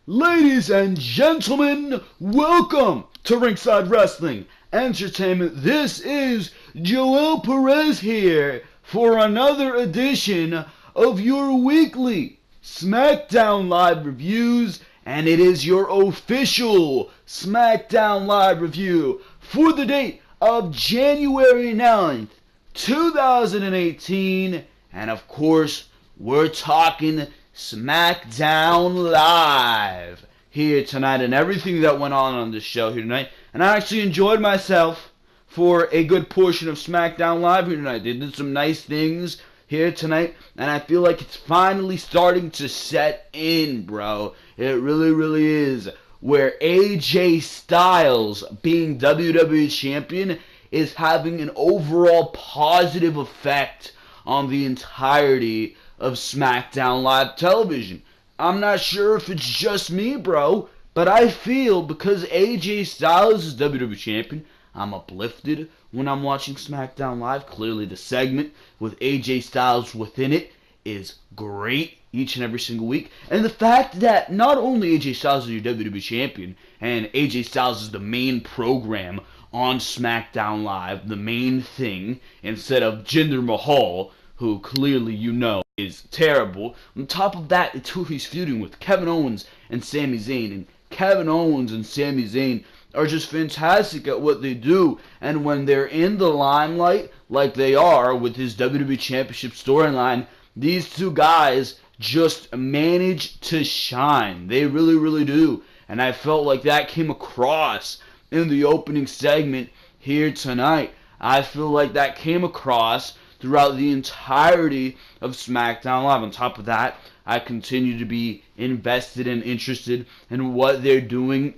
Ladies and gentlemen, welcome to Ringside Wrestling Entertainment. This is Joel Perez here for another edition of your weekly SmackDown Live reviews, and it is your official SmackDown Live review for the date of January 9th, 2018, and of course, we're talking SmackDown Live here tonight and everything that went on this show here tonight. And I actually enjoyed myself for a good portion of SmackDown Live here tonight. They did some nice things here tonight, and I feel like it's finally starting to set in, bro. It really is. Where AJ Styles being WWE Champion is having an overall positive effect on the entirety of SmackDown Live television. I'm not sure if it's just me, bro, but I feel because AJ Styles is WWE Champion, I'm uplifted when I'm watching SmackDown Live. Clearly the segment with AJ Styles within it is great each and every single week. And the fact that not only AJ Styles is your WWE Champion, and AJ Styles is the main program on SmackDown Live, the main thing, instead of Jinder Mahal, who clearly you know is terrible. On top of that, it's who he's feuding with, Kevin Owens and Sami Zayn. And Kevin Owens and Sami Zayn are just fantastic at what they do. And when they're in the limelight, like they are with his WWE Championship storyline, these two guys just manage to shine. They really do. And I felt like that came across in the opening segment here tonight. I feel like that came across throughout the entirety of SmackDown Live. On top of that, I continue to be invested and interested in what they're doing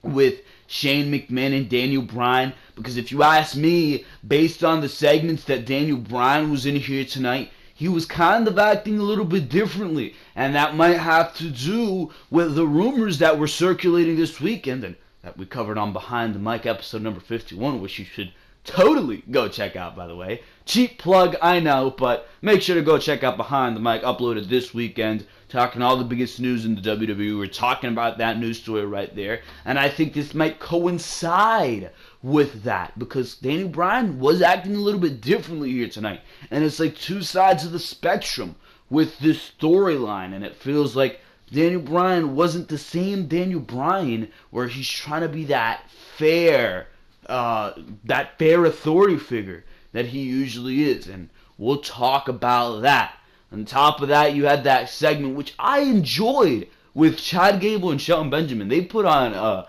with Shane McMahon and Daniel Bryan, because if you ask me, based on the segments that Daniel Bryan was in here tonight, he was kind of acting a little bit differently, and that might have to do with the rumors that were circulating this weekend and that we covered on Behind the Mic episode number 51, which you should totally go check out, by the way. Cheap plug, I know, but make sure to go check out Behind the Mic, uploaded this weekend, talking all the biggest news in the WWE. We're talking about that news story right there, and I think this might coincide with that, because Daniel Bryan was acting a little bit differently here tonight, and it's like two sides of the spectrum with this storyline, and it feels like Daniel Bryan wasn't the same Daniel Bryan where he's trying to be that fair authority figure that he usually is, and we'll talk about that. On top of that, you had that segment which I enjoyed with Chad Gable and Shelton Benjamin. They put on a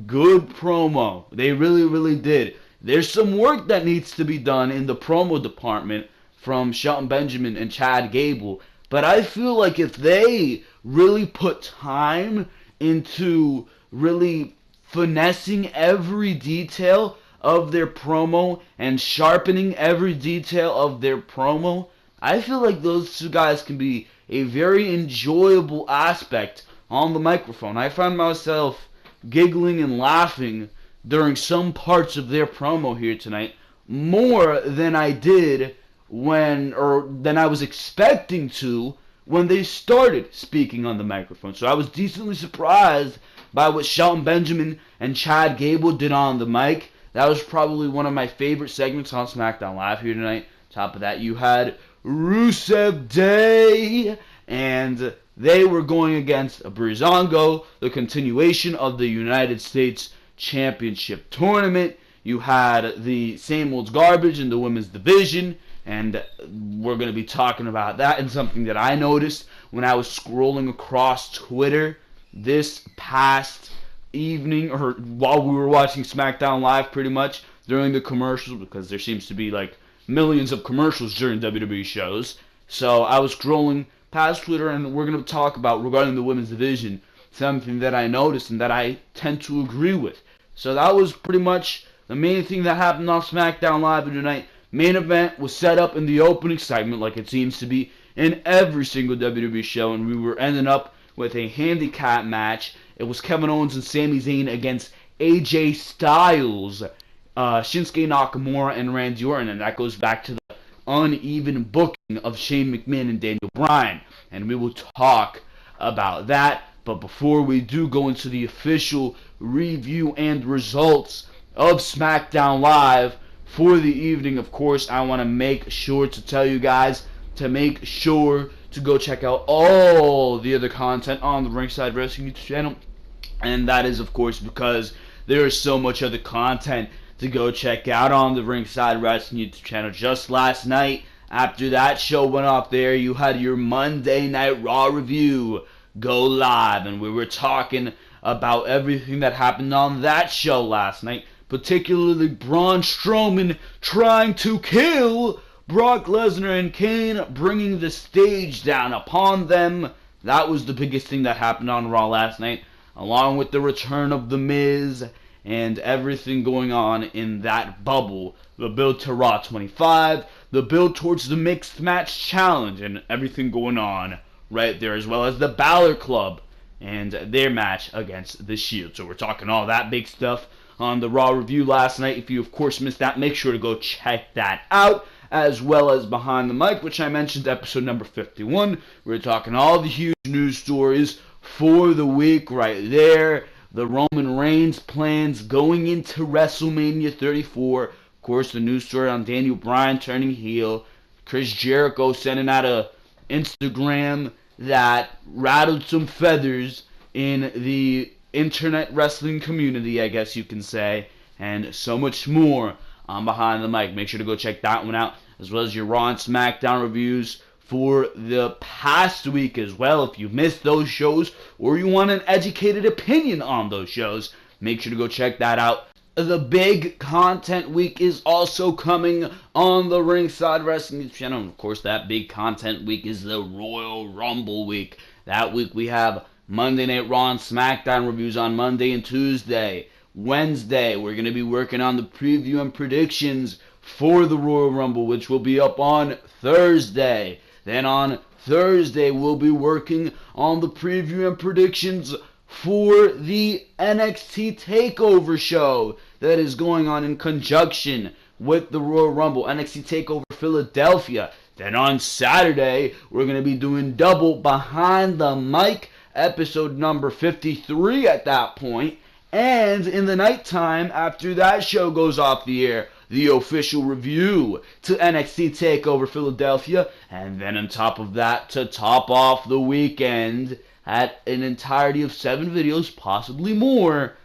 good promo. They really did. There's some work that needs to be done in the promo department from Shelton Benjamin and Chad Gable, but I feel like if they really put time into really finessing every detail of their promo and sharpening every detail of their promo, I feel like those two guys can be a very enjoyable aspect on the microphone. I find myself giggling and laughing during some parts of their promo here tonight more than I did than I was expecting to when they started speaking on the microphone. So I was decently surprised by what Shelton Benjamin and Chad Gable did on the mic. That was probably one of my favorite segments on SmackDown Live here tonight. Top of that, you had Rusev Day, and they were going against Breezango, the continuation of the United States Championship Tournament. You had the same old garbage in the women's division, and we're going to be talking about that, and something that I noticed when I was scrolling across Twitter this past evening, or while we were watching SmackDown Live pretty much during the commercials, because there seems to be like millions of commercials during WWE shows. So I was scrolling past Twitter, and we're going to talk about, regarding the women's division, something that I noticed and that I tend to agree with. So that was pretty much the main thing that happened on SmackDown Live tonight. Main event was set up in the opening segment, like it seems to be in every single WWE show, and we were ending up with a handicap match. It was Kevin Owens and Sami Zayn against AJ Styles, Shinsuke Nakamura, and Randy Orton, and that goes back to the uneven booking of Shane McMahon and Daniel Bryan, and we will talk about that. But before we do go into the official review and results of SmackDown Live for the evening, of course, I want to make sure to tell you guys to make sure to go check out all the other content on the Ringside Wrestling YouTube channel. And that is, of course, because there is so much other content to go check out on the Ringside Wrestling YouTube channel. Just last night, after that show went off there, you had your Monday Night Raw review go live, and we were talking about everything that happened on that show last night, particularly Braun Strowman trying to kill Brock Lesnar and Kane, bringing the stage down upon them. That was the biggest thing that happened on Raw last night, along with the return of The Miz and everything going on in that bubble. The build to Raw 25, the build towards the Mixed Match Challenge, and everything going on right there, as well as the Balor Club and their match against The Shield. So we're talking all that big stuff on the Raw review last night. If you, of course, missed that, make sure to go check that out, as well as Behind the Mic, which I mentioned, episode number 51. We're talking all the huge news stories for the week right there. The Roman Reigns plans going into WrestleMania 34. Of course, the news story on Daniel Bryan turning heel. Chris Jericho sending out a Instagram that rattled some feathers in the internet wrestling community, I guess you can say, and so much more on Behind the Mic. Make sure to go check that one out, as well as your Raw and SmackDown reviews for the past week as well. If you missed those shows or you want an educated opinion on those shows, make sure to go check that out. The big content week is also coming on the Ringside Wrestling channel. And of course, that big content week is the Royal Rumble week. That week we have Monday Night Raw and SmackDown reviews on Monday and Tuesday. Wednesday, we're going to be working on the preview and predictions for the Royal Rumble, which will be up on Thursday. Then on Thursday, we'll be working on the preview and predictions for the NXT TakeOver show that is going on in conjunction with the Royal Rumble, NXT TakeOver Philadelphia. Then on Saturday, we're going to be doing double Behind the Mic, episode number 53 at that point. And in the nighttime, after that show goes off the air, the official review to NXT TakeOver Philadelphia. And then on top of that, to top off the weekend, at an entirety of 7 videos, possibly more,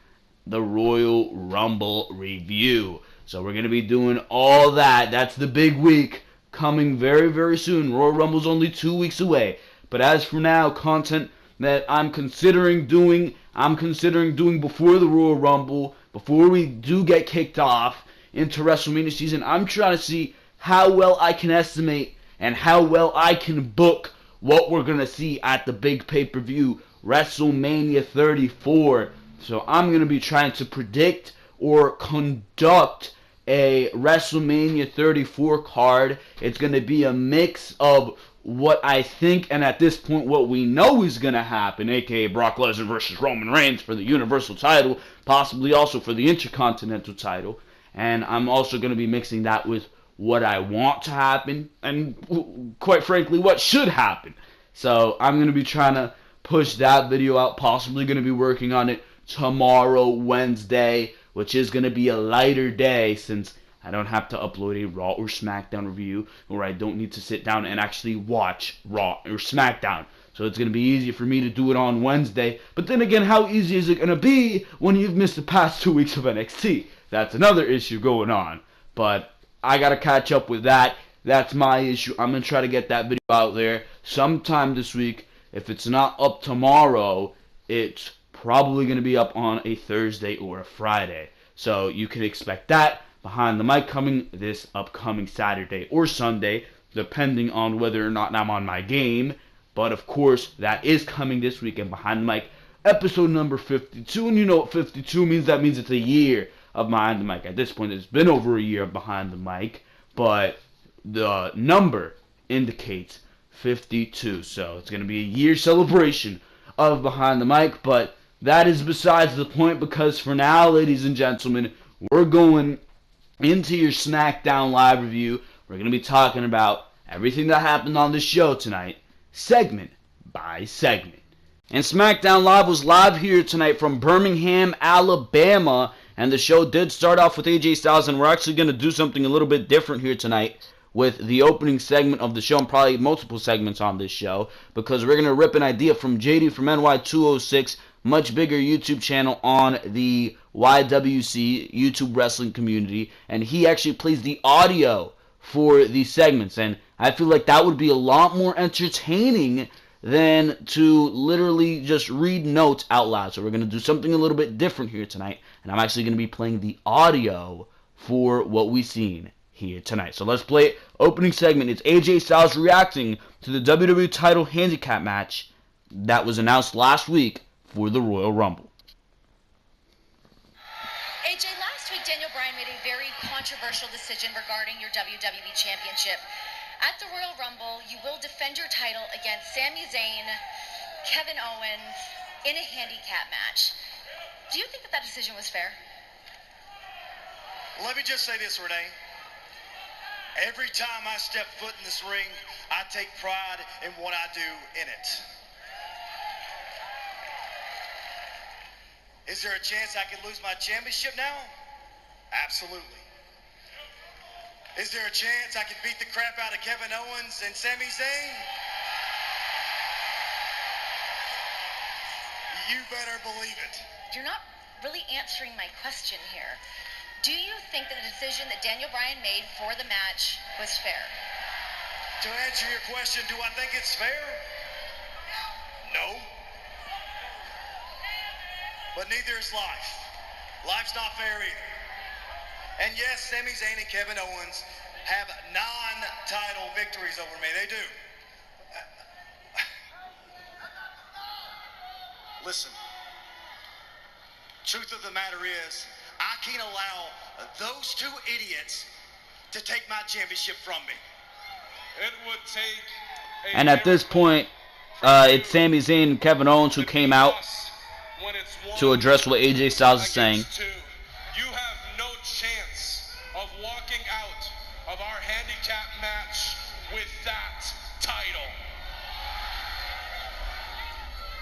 the Royal Rumble review. So we're going to be doing all that. That's the big week coming very, very soon. Royal Rumble's only 2 weeks away. But as for now, content that I'm considering doing before the Royal Rumble, before we do get kicked off into WrestleMania season. I'm trying to see how well I can estimate and how well I can book what we're going to see at the big pay-per-view, WrestleMania 34. So I'm going to be trying to predict or conduct a WrestleMania 34 card. It's going to be a mix of what I think, and at this point what we know is going to happen, aka Brock Lesnar versus Roman Reigns for the Universal title, possibly also for the Intercontinental title. And I'm also going to be mixing that with what I want to happen, and quite frankly, what should happen. So I'm going to be trying to push that video out, possibly going to be working on it tomorrow, Wednesday, which is going to be a lighter day since I don't have to upload a Raw or SmackDown review, or I don't need to sit down and actually watch Raw or SmackDown. So it's going to be easier for me to do it on Wednesday. But then again, how easy is it going to be when you've missed the past 2 weeks of NXT? That's another issue going on. But I got to catch up with that. That's my issue. I'm going to try to get that video out there sometime this week. If it's not up tomorrow, it's probably going to be up on a Thursday or a Friday. So you can expect that. Behind the Mic coming this upcoming Saturday or Sunday, depending on whether or not I'm on my game. But of course, that is coming this weekend. Behind the Mic, episode number 52. And you know what 52 means? That means it's a year of Behind the Mic. At this point, it's been over a year of Behind the Mic, but the number indicates 52. So it's going to be a year celebration of Behind the Mic. But that is besides the point, because for now, ladies and gentlemen, we're going into your SmackDown Live review. We're going to be talking about everything that happened on this show tonight, segment by segment. And SmackDown Live was live here tonight from Birmingham, Alabama. And the show did start off with AJ Styles, and we're actually going to do something a little bit different here tonight with the opening segment of the show, and probably multiple segments on this show, because we're going to rip an idea from JD from NY206, much bigger YouTube channel on the YWC, YouTube wrestling community, and he actually plays the audio for these segments, and I feel like that would be a lot more entertaining than to literally just read notes out loud. So we're going to do something a little bit different here tonight, and I'm actually going to be playing the audio for what we've seen here tonight. So let's play it. Opening segment, it's AJ Styles reacting to the WWE title handicap match that was announced last week for the Royal Rumble. AJ, last week Daniel Bryan made a very controversial decision regarding your WWE Championship. At the Royal Rumble, you will defend your title against Sami Zayn, Kevin Owens, in a handicap match. Do you think that decision was fair? Let me just say this, Renee. Every time I step foot in this ring, I take pride in what I do in it. Is there a chance I could lose my championship now? Absolutely. Is there a chance I could beat the crap out of Kevin Owens and Sami Zayn? You better believe it. You're not really answering my question here. Do you think that the decision that Daniel Bryan made for the match was fair? To answer your question, do I think it's fair? No. But neither is life. Life's not fair either. And yes, Sami Zayn and Kevin Owens have non-title victories over me. They do. Listen. Truth of the matter is, I can't allow those two idiots to take my championship from me. It would take And at this point, it's Sami Zayn and Kevin Owens who came out to address what AJ Styles is saying. You have no chance of walking out of our handicap match with that title.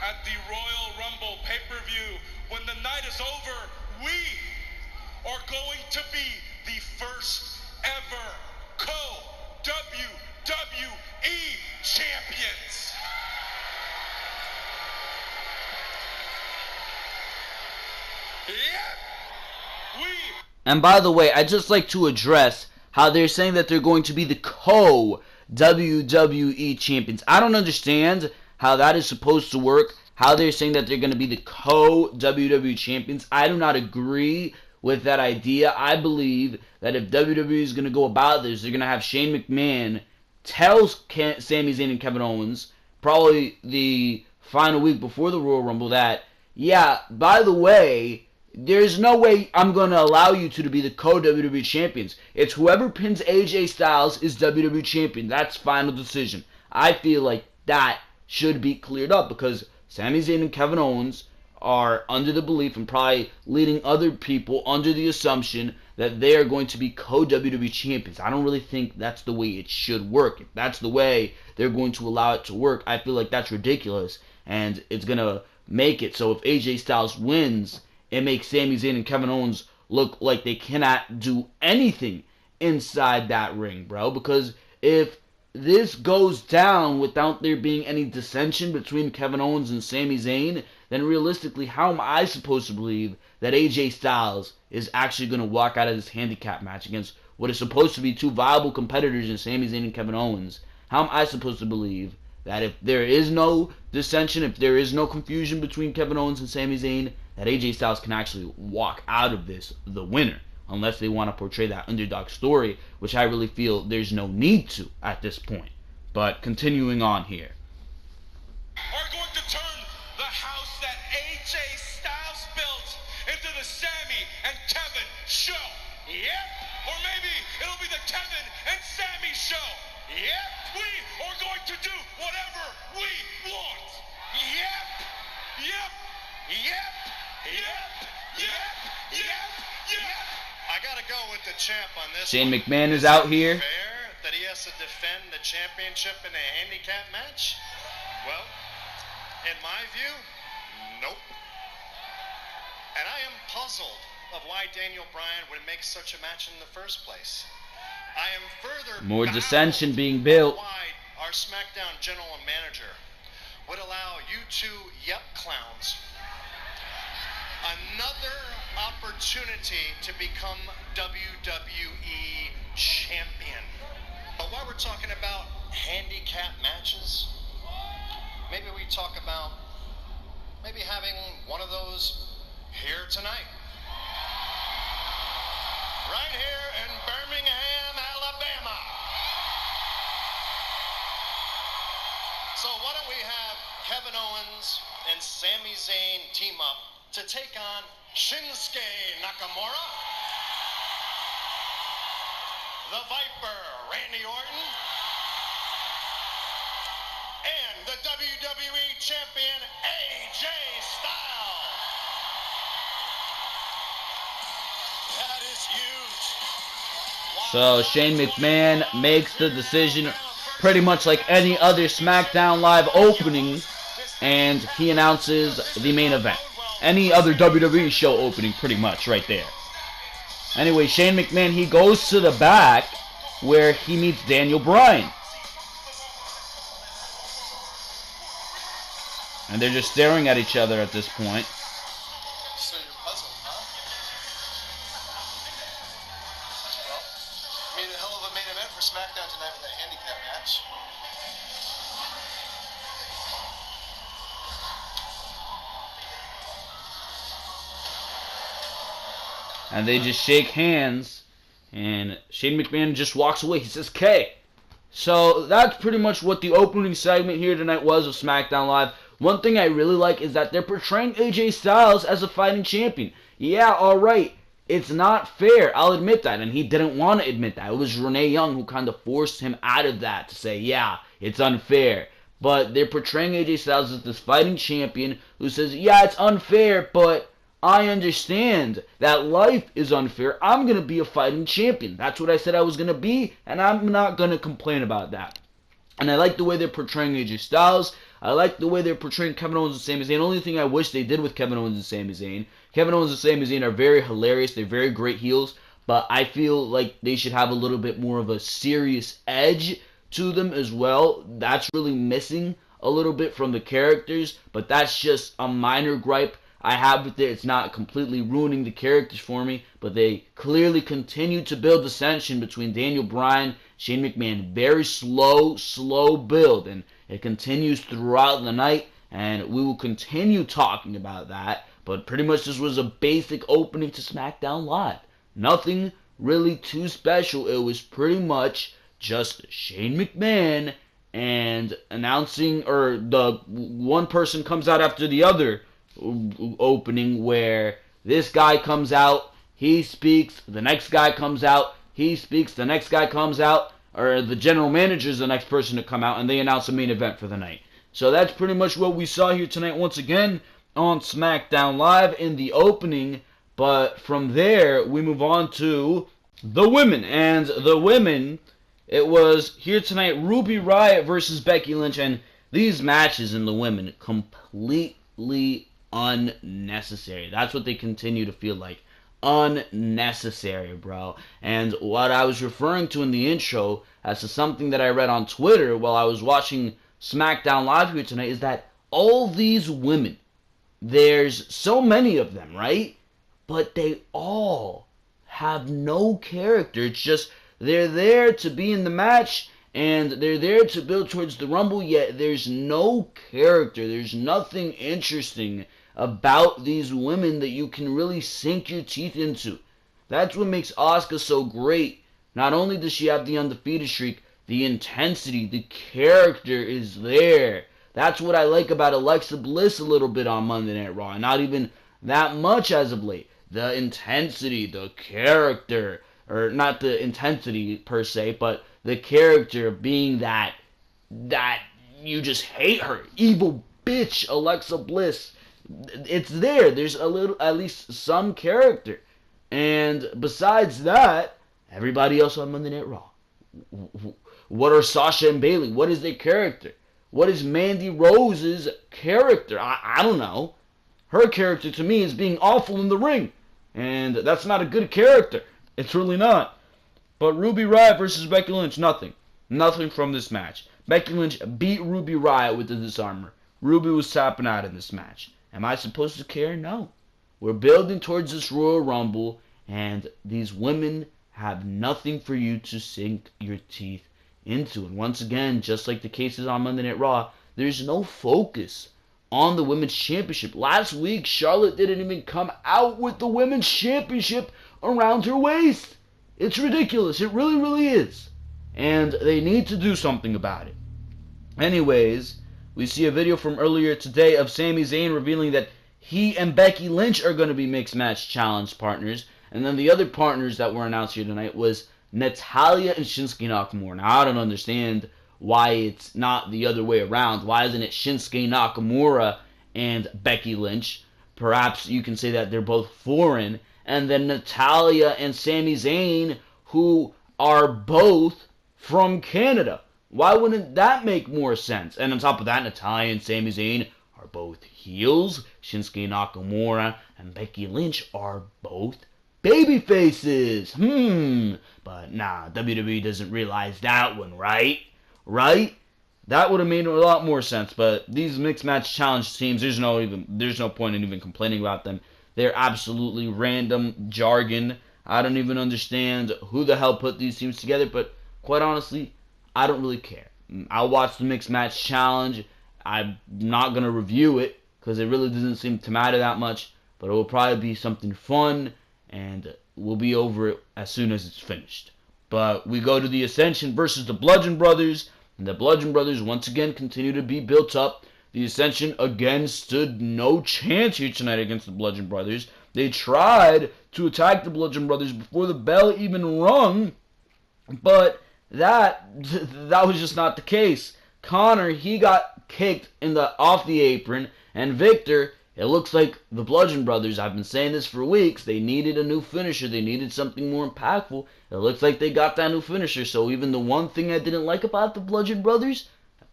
At the Royal Rumble pay-per-view, when the night is over, we are going to be the first ever co-WWE champions. Yeah. And by the way, I'd just like to address how they're saying that they're going to be the co-WWE champions. I don't understand how that is supposed to work, how they're saying that they're going to be the co-WWE champions. I do not agree with that idea. I believe that if WWE is going to go about this, they're going to have Shane McMahon tell Sami Zayn and Kevin Owens, probably the final week before the Royal Rumble, that, yeah, by the way, there's no way I'm going to allow you two to be the co-WWE champions. It's whoever pins AJ Styles is WWE champion. That's final decision. I feel like that should be cleared up because Sami Zayn and Kevin Owens are under the belief and probably leading other people under the assumption that they are going to be co-WWE champions. I don't really think that's the way it should work. If that's the way they're going to allow it to work, I feel like that's ridiculous, and it's going to make it so if AJ Styles wins, it makes Sami Zayn and Kevin Owens look like they cannot do anything inside that ring, bro, because if this goes down without there being any dissension between Kevin Owens and Sami Zayn, then realistically, how am I supposed to believe that AJ Styles is actually going to walk out of this handicap match against what is supposed to be two viable competitors in Sami Zayn and Kevin Owens? How am I supposed to believe that if there is no dissension, if there is no confusion between Kevin Owens and Sami Zayn, that AJ Styles can actually walk out of this the winner? Unless they want to portray that underdog story, which I really feel there's no need to at this point. But continuing on here. Are going to turn the house that AJ Styles built into the Sami and Kevin show. Yep. Or maybe it'll be the Kevin and Sami show. Yep. We are going to do whatever we want. Yep. Yep. Yep. Yep. Yep. Yep. Yep. I gotta go with the champ on this. Shane one. McMahon is out here. Fair that he has to defend the championship in a handicap match? Well, In my view, nope. And I am puzzled of why Daniel Bryan would make such a match in the first place. I am further More baffled dissension being built. why our SmackDown general manager would allow you two clowns another opportunity to become WWE champion. But while we're talking about handicap matches, maybe we talk about maybe having one of those here tonight. Right here in Birmingham, Alabama. So why don't we have Kevin Owens and Sami Zayn team up to take on Shinsuke Nakamura, the Viper, Randy Orton, and the WWE Champion, AJ Styles. That is huge. So Shane McMahon makes the decision pretty much like any other SmackDown Live opening, and he announces the main event. Any other WWE show opening, pretty much, right there. Anyway, Shane McMahon, he goes to the back where he meets Daniel Bryan. And they're just staring at each other at this point. So you're puzzled, huh? Well, made a hell of a main event for SmackDown tonight with that handicap match. And they just shake hands, and Shane McMahon just walks away. He says, "K." So that's pretty much what the opening segment here tonight was of SmackDown Live. One thing I really like is that they're portraying AJ Styles as a fighting champion. Yeah, alright, it's not fair, I'll admit that, and he didn't want to admit that. It was Renee Young who kind of forced him out of that to say, yeah, it's unfair. But they're portraying AJ Styles as this fighting champion who says, yeah, it's unfair, but I understand that life is unfair. I'm going to be a fighting champion. That's what I said I was going to be, and I'm not going to complain about that. And I like the way they're portraying AJ Styles. I like the way they're portraying Kevin Owens and Sami Zayn. The only thing I wish they did with Kevin Owens and Sami Zayn. Kevin Owens and Sami Zayn are very hilarious. They're very great heels. But I feel like they should have a little bit more of a serious edge to them as well. That's really missing a little bit from the characters. But that's just a minor gripe I have with it. It's not completely ruining the characters for me, but they clearly continue to build dissension between Daniel Bryan, Shane McMahon. Very slow build, and it continues throughout the night, and we will continue talking about that. But pretty much this was a basic opening to SmackDown Live. Nothing really too special. It was pretty much just Shane McMahon and announcing, or the one person comes out after the other opening, where this guy comes out, he speaks, the next guy comes out, he speaks, the next guy comes out, or the general manager is the next person to come out, and they announce the main event for the night. So that's pretty much what we saw here tonight once again on SmackDown Live in the opening. But from there, we move on to the women. And the women, it was here tonight, Ruby Riott versus Becky Lynch, and these matches in the women completely unnecessary. That's what they continue to feel like. Unnecessary, bro. And what I was referring to in the intro as to something that I read on Twitter while I was watching SmackDown Live here tonight is that all these women, there's so many of them, right? But they all have no character. It's just they're there to be in the match and they're there to build towards the Rumble, yet there's no character. There's nothing interesting about these women that you can really sink your teeth into. That's what makes Asuka so great. Not only does she have the undefeated streak, the intensity, the character is there. That's what I like about Alexa Bliss a little bit on Monday Night Raw. Not even that much as of late. The intensity, the character, or not the intensity per se, but the character being that you just hate her. Evil bitch Alexa Bliss. It's there. There's a little, at least some character. And besides that, everybody else on Monday Night Raw. What are Sasha and Bayley? What is their character? What is Mandy Rose's character? I don't know. Her character to me is being awful in the ring. And that's not a good character. It's really not. But Ruby Riott versus Becky Lynch, nothing. Nothing from this match. Becky Lynch beat Ruby Riott with the disarmer. Ruby was tapping out in this match. Am I supposed to care? No. We're building towards this Royal Rumble, and these women have nothing for you to sink your teeth into. And once again, just like the cases on Monday Night Raw, there's no focus on the Women's Championship. Last week, Charlotte didn't even come out with the Women's Championship around her waist. It's ridiculous. It really, really is. And they need to do something about it. Anyways, we see a video from earlier today of Sami Zayn revealing that he and Becky Lynch are going to be Mixed Match Challenge partners. And then the other partners that were announced here tonight was Natalya and Shinsuke Nakamura. Now, I don't understand why it's not the other way around. Why isn't it Shinsuke Nakamura and Becky Lynch? Perhaps you can say that they're both foreign. And then Natalya and Sami Zayn, who are both from Canada. Why wouldn't that make more sense? And on top of that, Natalya and Sami Zayn are both heels. Shinsuke Nakamura and Becky Lynch are both baby faces. But nah, WWE doesn't realize that one, right? Right? That would have made a lot more sense. But these Mixed Match Challenge teams, there's no point in even complaining about them. They're absolutely random jargon. I don't even understand who the hell put these teams together, but quite honestly, I don't really care. I'll watch the Mixed Match Challenge. I'm not going to review it because it really doesn't seem to matter that much, but it will probably be something fun, and we'll be over it as soon as it's finished. But we go to the Ascension versus the Bludgeon Brothers, and the Bludgeon Brothers once again continue to be built up. The Ascension again stood no chance here tonight against the Bludgeon Brothers. They tried to attack the Bludgeon Brothers before the bell even rung, but that was just not the case. Connor, he got kicked off the apron, and Victor, it looks like the Bludgeon Brothers, I've been saying this for weeks, they needed a new finisher. They needed something more impactful. It looks like they got that new finisher. So even the one thing I didn't like about the Bludgeon Brothers,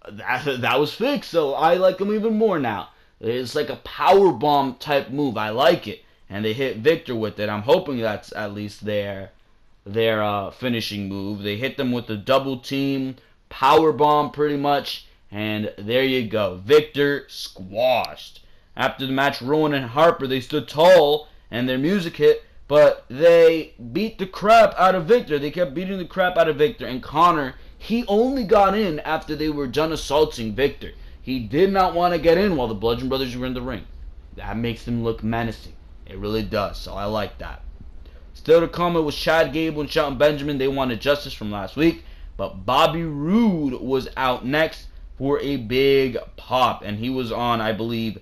that was fixed. So I like them even more now. It's like a power bomb type move. I like it. And they hit Victor with it. I'm hoping that's at least their finishing move. They hit them with a double team power bomb pretty much. And there you go. Victor squashed. After the match, Rowan and Harper, they stood tall and their music hit, but they beat the crap out of Victor. They kept beating the crap out of Victor. And Connor, he only got in after they were done assaulting Victor. He did not want to get in while the Bludgeon Brothers were in the ring. That makes them look menacing. It really does, so I like that. Still to come, it was Chad Gable and Shelton Benjamin. They wanted justice from last week, but Bobby Roode was out next for a big pop, and he was on, I believe,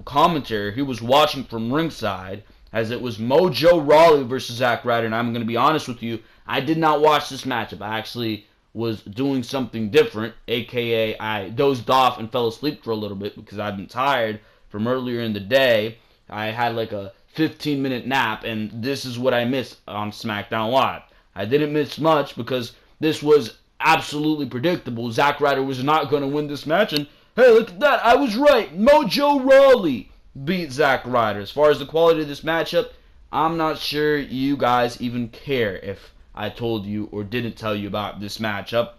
commentary. He was watching from ringside as it was Mojo Rawley versus Zack Ryder. And I'm going to be honest with you, I did not watch this matchup. I actually was doing something different, aka I dozed off and fell asleep for a little bit because I've been tired from earlier in the day. I had like a 15-minute nap, and this is what I missed on SmackDown Live. I didn't miss much because this was absolutely predictable. Zack Ryder was not going to win this match, and hey, look at that. I was right. Mojo Rawley beat Zack Ryder. As far as the quality of this matchup, I'm not sure you guys even care if I told you or didn't tell you about this matchup.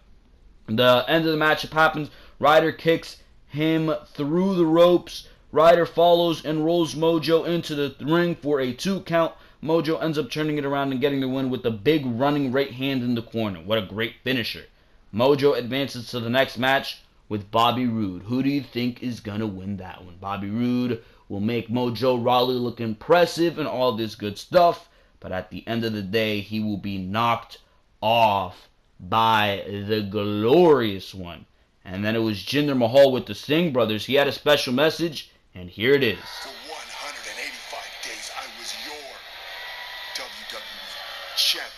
The end of the matchup happens. Ryder kicks him through the ropes. Ryder follows and rolls Mojo into the ring for a 2 count. Mojo ends up turning it around and getting the win with a big running right hand in the corner. What a great finisher. Mojo advances to the next match with Bobby Roode. Who do you think is going to win that one? Bobby Roode will make Mojo Rawley look impressive and all this good stuff, but at the end of the day, he will be knocked off by the glorious one. And then it was Jinder Mahal with the Singh brothers. He had a special message, and here it is. For 185 days, I was your WWE champion.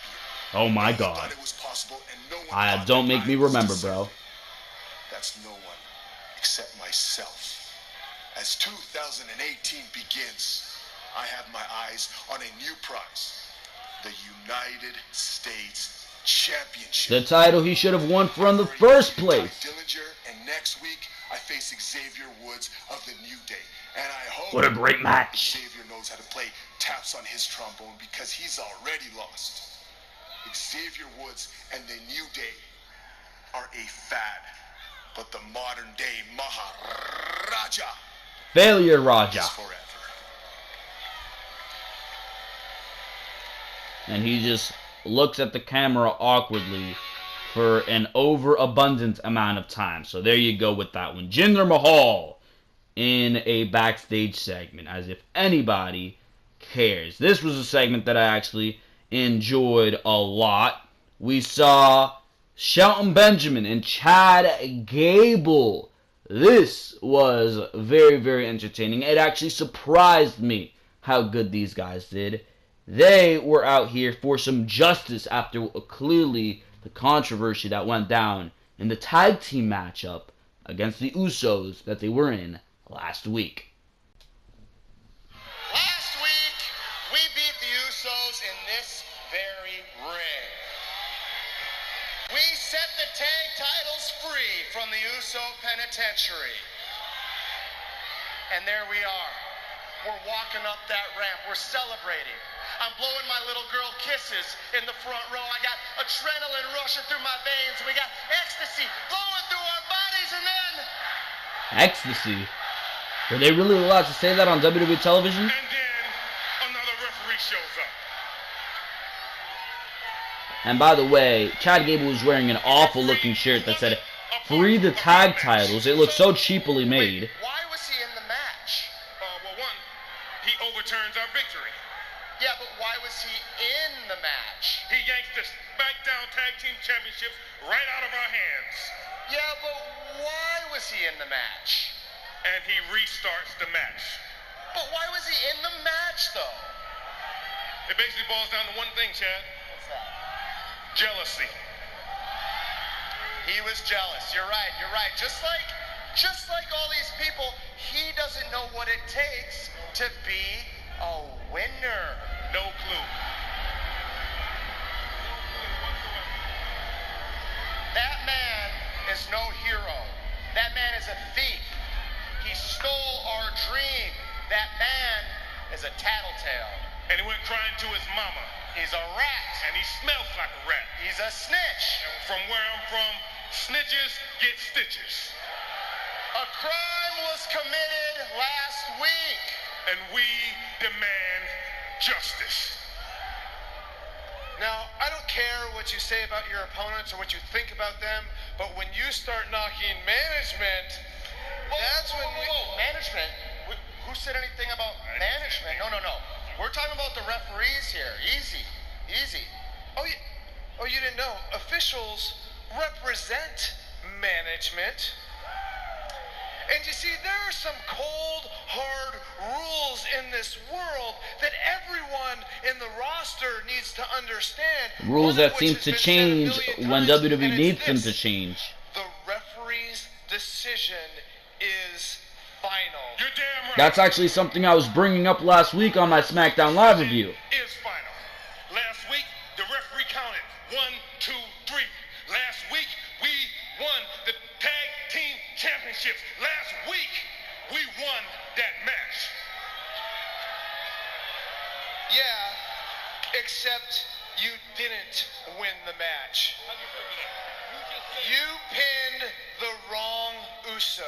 Oh my God. I thought it was possible, and no one Don't make me remember, bro. That's no one except myself. As 2018 begins, I have my eyes on a new prize. The United States Championship. The title he should have won from the first place. Dillinger, and next week I face Xavier Woods of the New Day. And I hope What a great match. Xavier knows how to play taps on his trombone because he's already lost. Xavier Woods and the New Day are a fad, but the modern day Maharaja Failure Raja. is forever. And he just looks at the camera awkwardly for an overabundant amount of time. So there you go with that one. Jinder Mahal in a backstage segment, as if anybody cares. This was a segment that I actually enjoyed a lot. We saw Shelton Benjamin and Chad Gable. This was very, very entertaining. It actually surprised me how good these guys did. They were out here for some justice after clearly the controversy that went down in the tag team matchup against the Usos that they were in last week. Last week, we beat the Usos in this very ring. We set the tag titles free from the Uso penitentiary. And there we are. We're walking up that ramp. We're celebrating. I'm blowing my little girl kisses in the front row. I got adrenaline rushing through my veins. We got ecstasy flowing through our bodies, and then... Ecstasy? Were they really allowed to say that on WWE television? And then another referee shows up. And by the way, Chad Gable was wearing an awful looking shirt that said, "Free the tag titles." It looked so cheaply made. Why was he in the match? Well, one, he overturns our victory. Yeah, but why was he in the match? He yanks the SmackDown Tag Team Championships right out of our hands. Yeah, but why was he in the match? And he restarts the match. But why was he in the match, though? It basically boils down to one thing, Chad. What's that? Jealousy. He was jealous. You're right. You're right. Just like all these people, he doesn't know what it takes to be a winner. No clue. That man is no hero. That man is a thief. He stole our dream. That man is a tattletale. And he went crying to his mama. He's a rat. And he smells like a rat. He's a snitch. And from where I'm from, snitches get stitches. A crime was committed last week. And we demand justice. Now, I don't care what you say about your opponents or what you think about them, but when you start knocking management, that's when management? Who said anything about management? No. We're talking about the referees here. Easy. Oh, you didn't know. Officials represent management. And you see, there are some cold, hard rules in this world that everyone in the roster needs to understand. Rules that seem to change when WWE needs them to change. The referee's decision is final. You're damn right. That's actually something I was bringing up last week on my SmackDown Live review. Is final. Last week, the referee counted 1, 2, 3. Last week, we won the tag team championships. Last week, we won that match. Yeah, except you didn't win the match. You pinned the wrong Uso.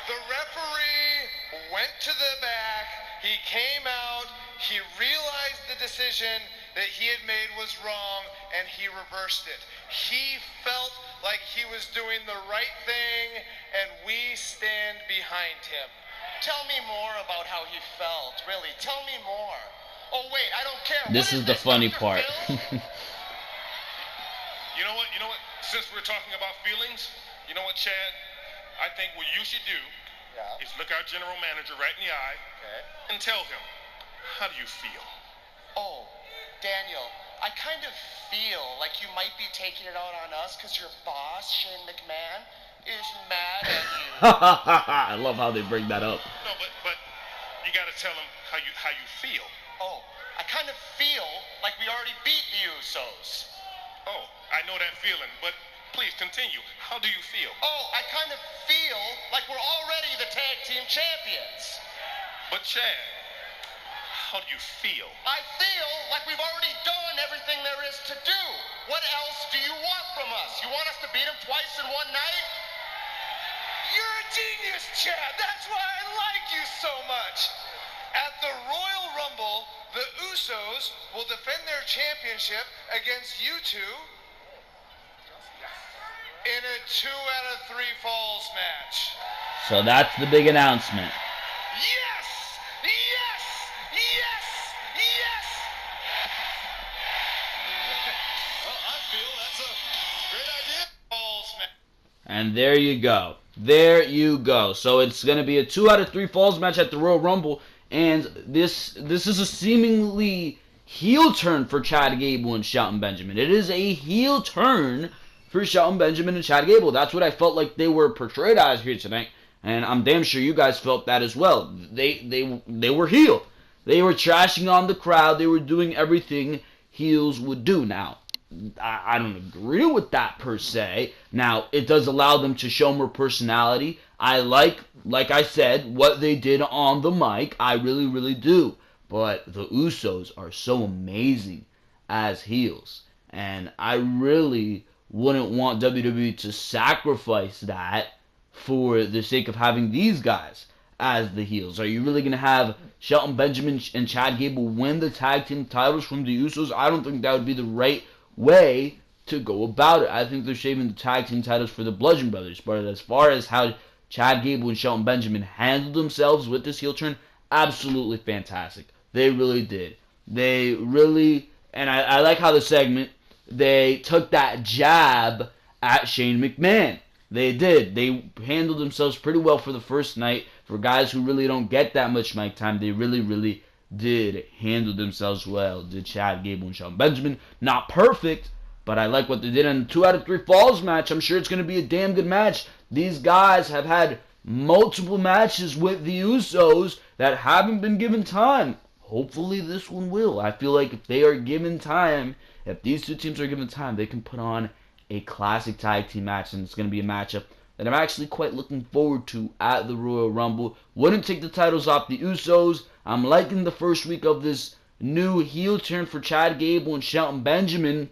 The referee went to the back, he came out, he realized the decision that he had made was wrong, and he reversed it. He felt like he was doing the right thing, and we stand behind him. Tell me more about how he felt, really. Tell me more. Oh, wait, I don't care. This is the funny part. You know what? Since we're talking about feelings, you know what, Chad? I think what you should do is look our general manager right in the eye and tell him, how do you feel? Oh, Daniel, I kind of feel like you might be taking it out on us because your boss, Shane McMahon, is mad at you. I love how they bring that up. No, but you got to tell him how you feel. Oh, I kind of feel like we already beat the Usos. Oh, I know that feeling, but please continue. How do you feel? Oh, I kind of feel like we're already the tag team champions. But Chad, how do you feel? I feel like we've already done everything there is to do. What else do you want from us? You want us to beat them twice in one night? You're a genius, Chad. That's why I like you so much. At the Royal Rumble, the Usos will defend their championship against you two in a 2 out of 3 falls match. So that's the big announcement. Yes! Yes! Yes! Yes! Well, I feel that's a great idea. Falls match. And there you go. There you go. So it's going to be a 2 out of 3 falls match at the Royal Rumble. And this is a seemingly heel turn for Chad Gable and Shelton Benjamin. It is a heel turn for Shelton Benjamin and Chad Gable. That's what I felt like they were portrayed as here tonight. And I'm damn sure you guys felt that as well. They were heel. They were trashing on the crowd. They were doing everything heels would do. Now, I don't agree with that per se. Now, it does allow them to show more personality. I like I said, what they did on the mic. I really, really do. But the Usos are so amazing as heels. And I really wouldn't want WWE to sacrifice that for the sake of having these guys as the heels. Are you really going to have Shelton Benjamin and Chad Gable win the tag team titles from the Usos? I don't think that would be the right way to go about it. I think they're saving the tag team titles for the Bludgeon Brothers. But as far as how Chad Gable and Shelton Benjamin handled themselves with this heel turn, absolutely fantastic. They really did. They really, and I like how the segment, they took that jab at Shane McMahon. They did. They handled themselves pretty well for the first night. For guys who really don't get that much mic time, they really, really did handle themselves well. Did Chad Gable and Shelton Benjamin. Not perfect, but I like what they did in the 2 out of 3 falls match. I'm sure it's going to be a damn good match. These guys have had multiple matches with the Usos that haven't been given time. Hopefully this one will. I feel like if they are given time, if these two teams are given time, they can put on a classic tag team match, and it's going to be a matchup that I'm actually quite looking forward to at the Royal Rumble. Wouldn't take the titles off the Usos. I'm liking the first week of this new heel turn for Chad Gable and Shelton Benjamin.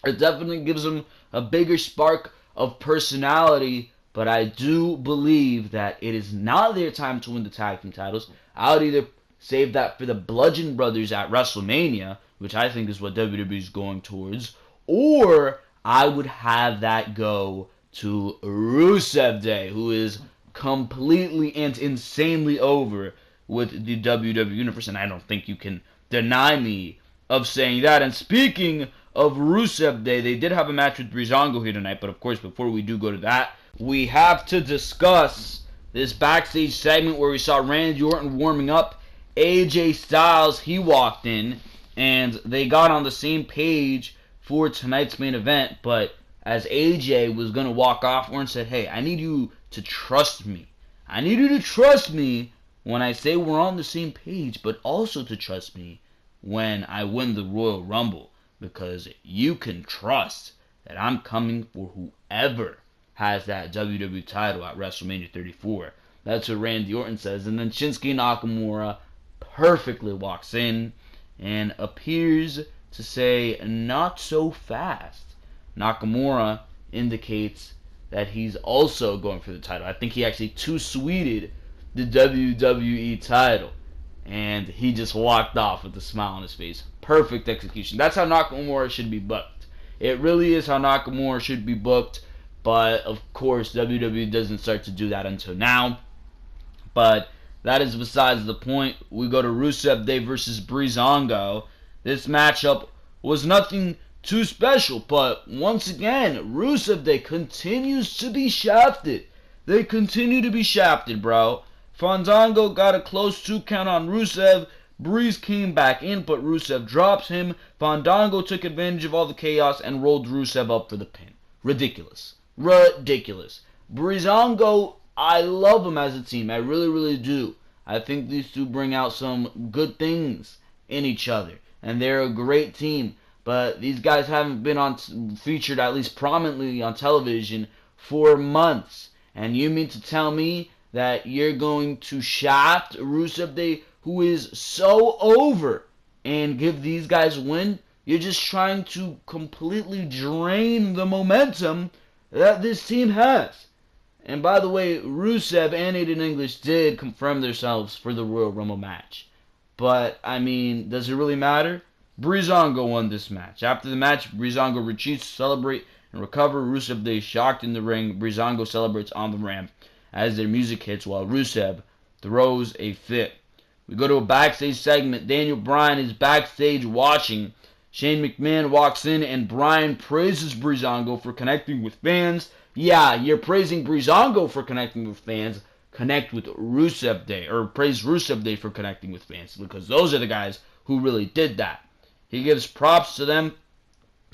It definitely gives them a bigger spark of personality, but I do believe that it is not their time to win the tag team titles. I would either save that for the Bludgeon Brothers at WrestleMania, which I think is what WWE is going towards, or I would have that go to Rusev Day, who is completely and insanely over with the WWE Universe, and I don't think you can deny me of saying that. And speaking of Rusev Day, they did have a match with Breezango here tonight, but of course, before we do go to that, we have to discuss this backstage segment where we saw Randy Orton warming up. AJ Styles, he walked in, and they got on the same page for tonight's main event, but as AJ was going to walk off, Orton said, hey, I need you to trust me. I need you to trust me when I say we're on the same page, but also to trust me when I win the Royal Rumble, because you can trust that I'm coming for whoever has that WWE title at WrestleMania 34. That's what Randy Orton says. And then Shinsuke Nakamura perfectly walks in and appears to say, not so fast. Nakamura indicates that he's also going for the title. I think he actually two-sweeted the WWE title, and he just walked off with a smile on his face. Perfect execution. That's how Nakamura should be booked. It really is how Nakamura should be booked, but of course WWE doesn't start to do that until now. But that is besides the point. We go to Rusev Day versus Breezango. This matchup was nothing too special, but once again, Rusev Day continues to be shafted. They continue to be shafted, bro. Fandango got a close 2 count on Rusev. Breeze came back in, but Rusev drops him. Fandango took advantage of all the chaos and rolled Rusev up for the pin. Ridiculous. Ridiculous. Breezango, I love them as a team. I really, really do. I think these two bring out some good things in each other. and they're a great team. But these guys haven't been featured at least prominently on television for months. And you mean to tell me that you're going to shaft Rusev Day, who is so over, and give these guys a win? You're just trying to completely drain the momentum that this team has. And by the way, Rusev and Aiden English did confirm themselves for the Royal Rumble match. But, I mean, does it really matter? Breezango won this match. After the match, Breezango retreats to celebrate and recover. Rusev Day shocked in the ring. Breezango celebrates on the ramp as their music hits while Rusev throws a fit. We go to a backstage segment. Daniel Bryan is backstage watching. Shane McMahon walks in and Bryan praises Breezango for connecting with fans. Yeah, you're praising Breezango for connecting with fans. Connect with Rusev Day, or praise Rusev Day for connecting with fans, because those are the guys who really did that. He gives props to them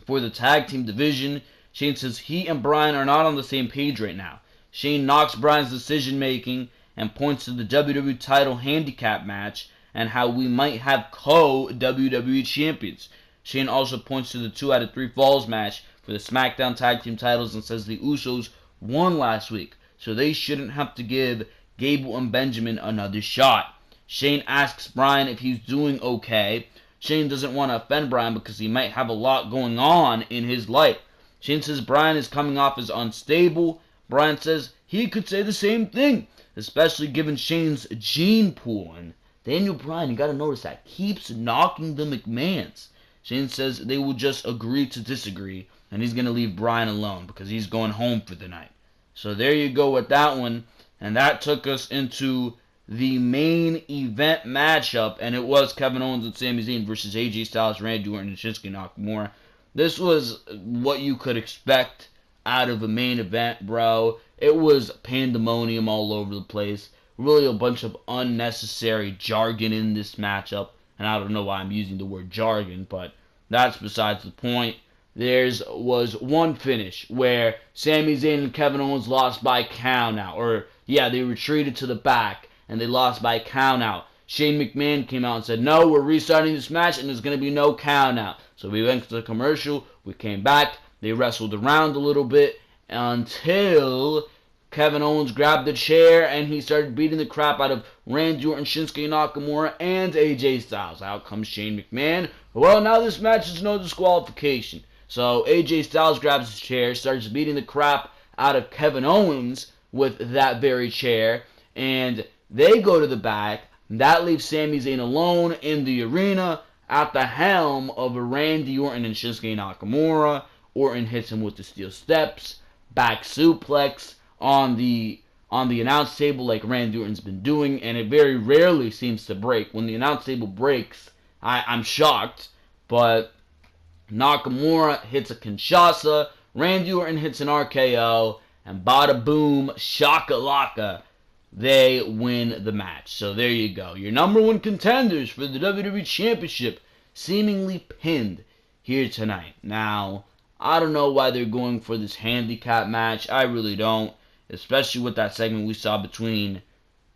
for the tag team division. Shane says he and Bryan are not on the same page right now. Shane knocks Bryan's decision making and points to the WWE title handicap match and how we might have co-WWE champions. Shane also points to the 2 out of 3 falls match for the SmackDown tag team titles and says the Usos won last week, so they shouldn't have to give Gable and Benjamin another shot. Shane asks Bryan if he's doing okay. Shane doesn't want to offend Bryan because he might have a lot going on in his life. Shane says Bryan is coming off as unstable. Bryan says he could say the same thing, especially given Shane's gene pool. And Daniel Bryan, you got to notice that, keeps knocking the McMahons. Shane says they will just agree to disagree, and he's going to leave Bryan alone because he's going home for the night. So there you go with that one. And that took us into the main event matchup, and it was Kevin Owens and Sami Zayn versus AJ Styles, Randy Orton, and Shinsuke Nakamura. This was what you could expect out of a main event, bro. It was pandemonium all over the place. Really a bunch of unnecessary jargon in this matchup. And I don't know why I'm using the word jargon, but that's besides the point. There was one finish where Sami Zayn and Kevin Owens lost by count out. Or, yeah, they retreated to the back and they lost by count out. Shane McMahon came out and said, no, we're restarting this match and there's going to be no count out. So we went to the commercial, we came back, they wrestled around a little bit until Kevin Owens grabbed the chair and he started beating the crap out of Randy Orton, Shinsuke Nakamura, and AJ Styles. Out comes Shane McMahon. Well, now this match is no disqualification. So AJ Styles grabs his chair, starts beating the crap out of Kevin Owens with that very chair, and they go to the back. That leaves Sami Zayn alone in the arena at the helm of Randy Orton and Shinsuke Nakamura. Orton hits him with the steel steps, back suplex on the announce table like Randy Orton's been doing, and it very rarely seems to break. When the announce table breaks, I'm shocked, but Nakamura hits a Kinshasa, Randy Orton hits an RKO, and bada boom, shakalaka, they win the match. So there you go. Your number one contenders for the WWE Championship seemingly pinned here tonight. Now, I don't know why they're going for this handicap match. I really don't. Especially with that segment we saw between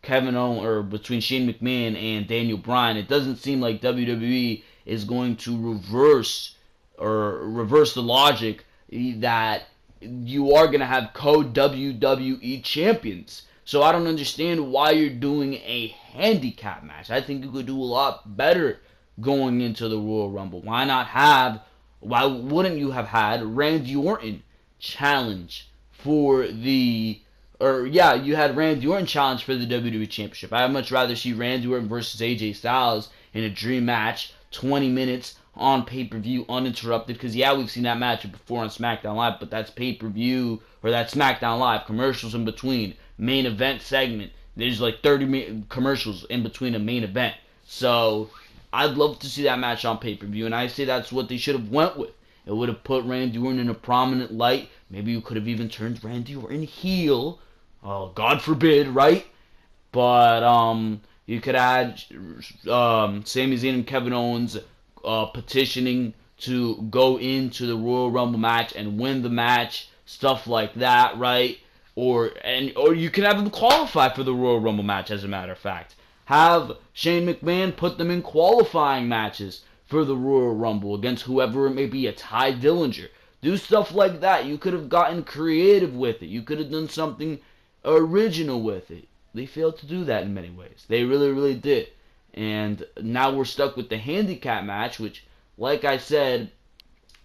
between Shane McMahon and Daniel Bryan. It doesn't seem like WWE is going to reverse the logic that you are going to have co-WWE champions. So I don't understand why you're doing a handicap match. I think you could do a lot better going into the Royal Rumble. Why wouldn't you have had Randy Orton challenge for you had Randy Orton challenge for the WWE Championship. I'd much rather see Randy Orton versus AJ Styles in a dream match, 20 minutes on pay-per-view uninterrupted, because we've seen that match before on SmackDown Live, but that's pay-per-view, or that's SmackDown Live, commercials in between, main event segment, there's like 30 commercials in between a main event, so I'd love to see that match on pay-per-view, and I say that's what they should have went with. It would have put Randy Orton in a prominent light. Maybe you could have even turned Randy Orton heel. Oh, God forbid, right? But you could add Sami Zayn and Kevin Owens petitioning to go into the Royal Rumble match and win the match, stuff like that, right? Or you can have them qualify for the Royal Rumble match, as a matter of fact. Have Shane McMahon put them in qualifying matches for the Royal Rumble against whoever it may be, a Ty Dillinger. Do stuff like that. You could have gotten creative with it. You could have done something original with it. They failed to do that in many ways. They really, really did. And now we're stuck with the handicap match, which, like I said,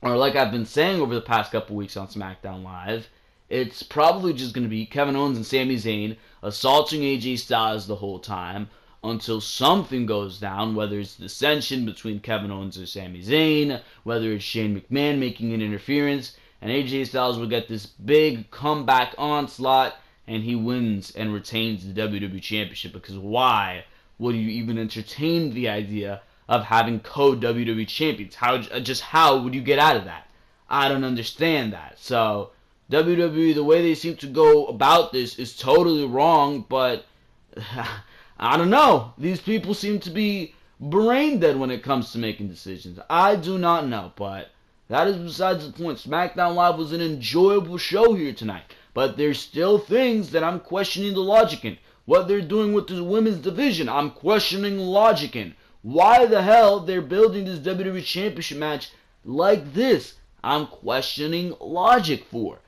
or like I've been saying over the past couple weeks on SmackDown Live, it's probably just going to be Kevin Owens and Sami Zayn assaulting AJ Styles the whole time until something goes down, whether it's dissension between Kevin Owens and Sami Zayn, whether it's Shane McMahon making an interference, and AJ Styles will get this big comeback onslaught, and he wins and retains the WWE Championship, because why would you even entertain the idea of having co-WWE champions? How would you get out of that? I don't understand that. So, WWE, the way they seem to go about this is totally wrong, but I don't know. These people seem to be brain dead when it comes to making decisions. I do not know, but that is besides the point. SmackDown Live was an enjoyable show here tonight, but there's still things that I'm questioning the logic in. What they're doing with the women's division, I'm questioning logic in. Why the hell they're building this WWE Championship match like this, I'm questioning logic for.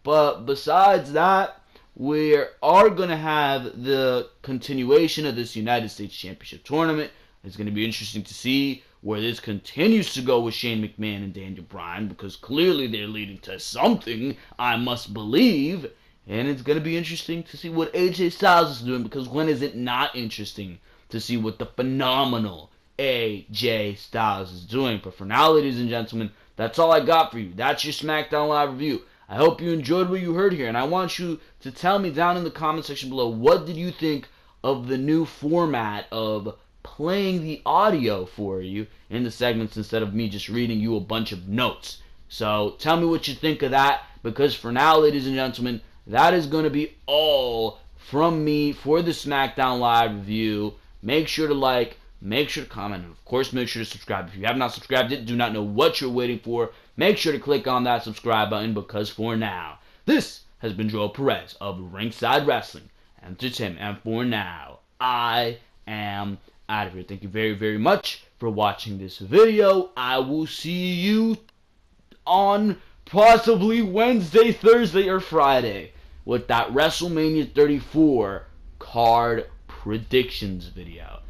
But besides that, we are going to have the continuation of this United States Championship tournament. It's going to be interesting to see where this continues to go with Shane McMahon and Daniel Bryan, because clearly they're leading to something, I must believe. And it's going to be interesting to see what AJ Styles is doing, because when is it not interesting to see what the phenomenal AJ Styles is doing? But for now, ladies and gentlemen, that's all I got for you. That's your SmackDown Live review. I hope you enjoyed what you heard here, and I want you to tell me down in the comment section below, what did you think of the new format of playing the audio for you in the segments instead of me just reading you a bunch of notes? So tell me what you think of that, because for now, ladies and gentlemen, that is going to be all from me for the SmackDown Live review. Make sure to like, make sure to comment, and of course make sure to subscribe. If you have not subscribed yet, do not know what you're waiting for. Make sure to click on that subscribe button, because for now, this has been Joel Perez of Ringside Wrestling Entertainment, and for now, I am out of here. Thank you very, very much for watching this video. I will see you on possibly Wednesday, Thursday, or Friday with that WrestleMania 34 card predictions video.